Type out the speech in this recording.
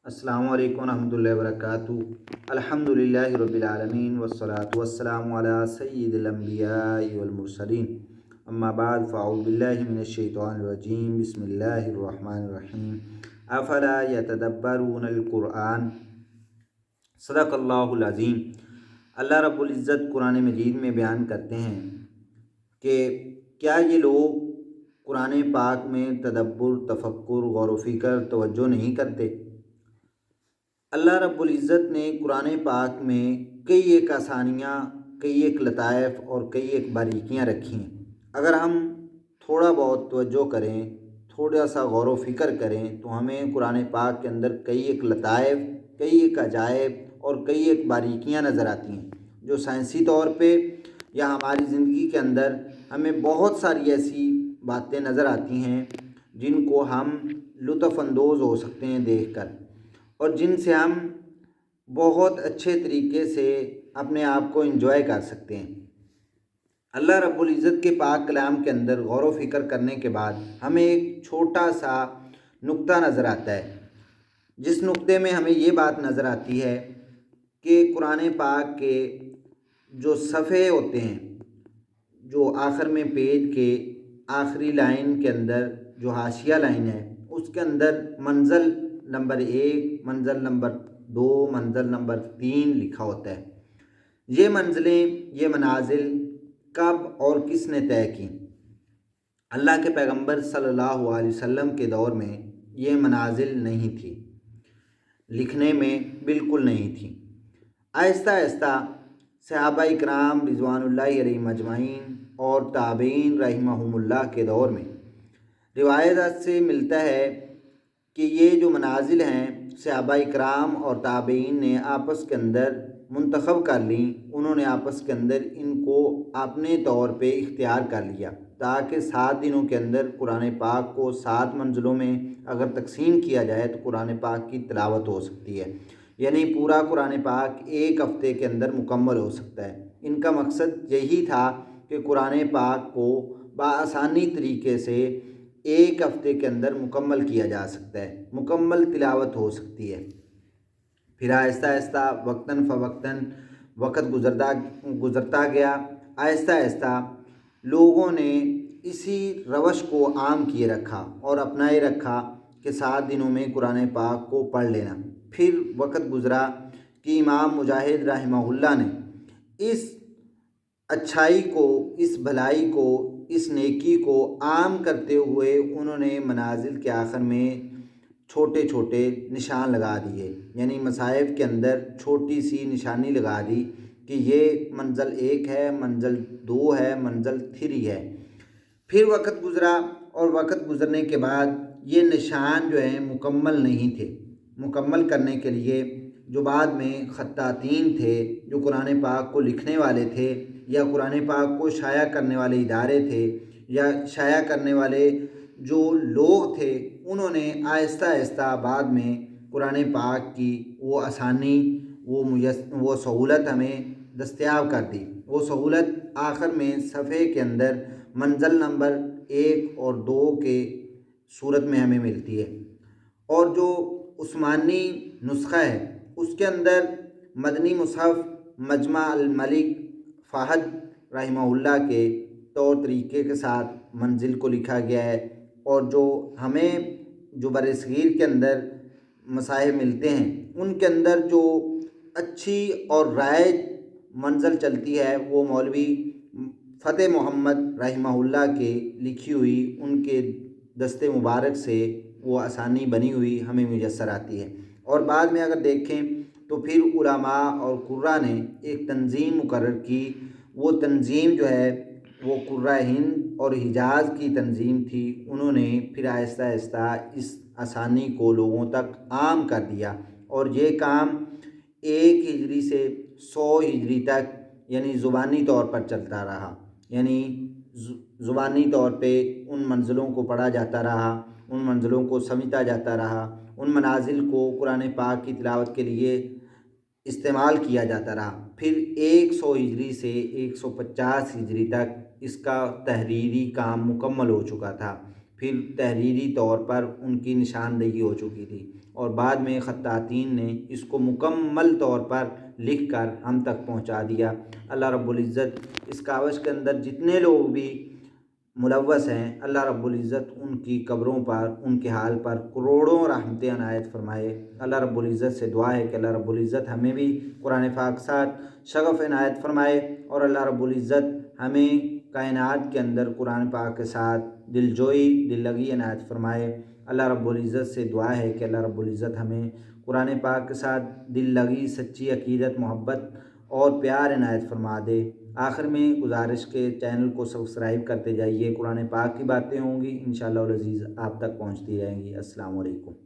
अस्सलामु अलैकुम रहमतुल्लाहि व बरकातुहू। अल्हम्दुलिल्लाहि रब्बिल आलमीन वस्सलातु वस्सलामु अला सय्यिदिल अंबियाइ वल मुरसलीन। अम्मा बाद फ़अऊज़ु बिल्लाहि मिनश शैतानिर रजीम। बिस्मिल्लाहिर रहमानिर रहीम। अफ़ला यतदब्बरूनल कुरआन। सदक़ल्लाहुल अज़ीम। अल्लाह रब्बुल इज़्ज़त कुरान मजीद में बयान करते हैं कि क्या ये लोग कुरान पाक में तदब्बुर, तफक्कुर, गौर व फ़िक्र, तवज्जो नहीं करते। अल्लाह रब्बुल इज़्ज़त ने कुरान पाक में कई एक आसानियाँ, कई एक लताइफ़ और कई एक बारीकियाँ रखी हैं। अगर हम थोड़ा बहुत तवज्जो करें, थोड़ा सा गौर व फ़िक्र करें तो हमें कुरान पाक के अंदर कई एक लताइफ़, कई एक अजाइब और कई एक बारीकियाँ नज़र आती हैं जो साइंसी तौर पे या हमारी ज़िंदगी के अंदर हमें बहुत सारी ऐसी बातें नज़र आती हैं जिनको हम लुत्फ़अंदोज़ हो सकते हैं देखकर, और जिनसे हम बहुत अच्छे तरीके से अपने आप को एंजॉय कर सकते हैं। अल्लाह रब्बुल इज़्ज़त के पाक कलाम के अंदर गौर व फ़िक्र करने के बाद हमें एक छोटा सा नुक्ता नज़र आता है, जिस नुक्ते में हमें ये बात नज़र आती है कि कुरान पाक के जो सफ़े होते हैं, जो आखिर में पेज के आखिरी लाइन के अंदर जो हाशिया लाइन है, उसके अंदर मंज़िल नंबर 1, मंज़िल नंबर 2, मंज़िल नंबर 3 लिखा होता है। ये मंजिलें, ये मनाजिल कब और किसने तय की? अल्लाह के पैगंबर सल्लल्लाहु अलैहि वसल्लम के दौर में ये मनाजिल नहीं थी, लिखने में बिल्कुल नहीं थी। आहिस्ता आहिस्ता सहाबा इकराम रिज़वानुल्लाहि अलैहिम अजमाइन और ताबईन रहिमहुमुल्लाह के दौर में रिवायत से मिलता है कि ये जो मनाजिल हैं सहाबा इकराम और ताबईन ने आपस के अंदर मुंतखब कर ली। उन्होंने आपस के अंदर इनको अपने तौर पे इख्तियार कर लिया ताकि 7 दिनों के अंदर कुरान पाक को 7 मंजिलों में अगर तकसीम किया जाए तो कुरान पाक की तिलावत हो सकती है, यानी पूरा कुरान पाक एक हफ़्ते के अंदर मुकम्मल हो सकता है। इनका मकसद यही था कि कुरान पाक को बआसानी तरीके से एक हफ़्ते के अंदर मुकम्मल किया जा सकता है, मुकम्मल तिलावत हो सकती है। फिर आहिस्ता आहिस्ता वक्तन फ़वक्तन वक़्त गुज़रता गया। आहिस्ता आहिस्ता लोगों ने इसी रवश को आम किए रखा और अपनाए रखा कि 7 दिनों में कुरान पाक को पढ़ लेना। फिर वक़्त गुज़रा कि इमाम मुजाहिद रहमहुल्लाह ने इस अच्छाई को, इस भलाई को, इस नेकी को आम करते हुए उन्होंने मनाजिल के आखिर में छोटे छोटे निशान लगा दिए, यानी मसाहिफ के अंदर छोटी सी निशानी लगा दी कि ये मंजिल 1 है, मंजिल 2 है, मंजिल 3 है। फिर वक़्त गुज़रा और वक़्त गुज़रने के बाद ये निशान जो हैं मुकम्मल नहीं थे। मुकम्मल करने के लिए जो बाद में ख़त्तातीन थे, जो कुरान पाक को लिखने वाले थे या कुरान पाक को शाया करने वाले इदारे थे या शाया करने वाले जो लोग थे, उन्होंने आहिस्ता आहिस्ता बाद में कुरान पाक की वो आसानी, वो सहूलत हमें दस्तयाब कर दी। वो सहूलत आखिर में सफ़े के अंदर मंजिल नंबर 1 और 2 के सूरत में हमें मिलती है। और जो उस्मानी नुस्ख़ा है उसके अंदर मदनी मुसहफ़ मजमा अल मलिक फ़हद रहमहुल्लाह के तौर तरीके के साथ मंजिल को लिखा गया है। और जो हमें जो बरसगीर के अंदर मसाहिब मिलते हैं उनके अंदर जो अच्छी और राइज मंजिल चलती है वो मौलवी फ़तेह मोहम्मद रहमहुल्लाह के लिखी हुई उनके दस्ते मुबारक से वो आसानी बनी हुई हमें मुयस्सर आती है। और बाद में अगर देखें तो फिर उलमा और कुर्रा ने एक तंजीम मुकर्रर की। वो तंजीम जो है वो कुर्रा हिंद और हिजाज़ की तंजीम थी। उन्होंने फिर आहिस्ता आहिस्ता इस आसानी को लोगों तक आम कर दिया और ये काम 1 हिजरी से 100 हिजरी तक यानी ज़ुबानी तौर पर चलता रहा, यानी ज़ुबानी तौर पे उन मंजिलों को पढ़ा जाता रहा, उन मंजिलों को समझता जाता रहा, उन मनाजिल को कुरान पाक की तिलावत के लिए इस्तेमाल किया जाता रहा। फिर 100 हिजरी से 150 हिजरी तक इसका तहरीरी काम मुकम्मल हो चुका था। پھر تحریری طور پر ان کی نشاندہی ہو چکی تھی، اور بعد میں خطاطین نے اس کو مکمل طور پر لکھ کر ہم تک پہنچا دیا۔ اللہ رب العزت اس کاوش کے اندر جتنے لوگ بھی ملوث ہیں، اللہ رب العزت ان کی قبروں پر، ان کے حال پر کروڑوں رحمتیں عنایت فرمائے۔ اللہ رب العزت سے دعا ہے کہ اللہ رب العزت ہمیں بھی قرآن پاک ساتھ شغف عنایت فرمائے، اور اللہ رب العزت ہمیں کائنات کے اندر قرآن پاک کے ساتھ دل جوئی، دل لگی عنایت فرمائے۔ اللہ رب العزت سے دعا ہے کہ اللہ رب العزت ہمیں قرآن پاک کے ساتھ دل لگی، سچی عقیدت، محبت اور پیار عنایت فرما دے۔ آخر میں گزارش کے چینل کو سبسکرائب کرتے جائیے، قرآن پاک کی باتیں ہوں گی انشاءاللہ العزیز آپ تک پہنچتی رہیں گی۔ السلام علیکم۔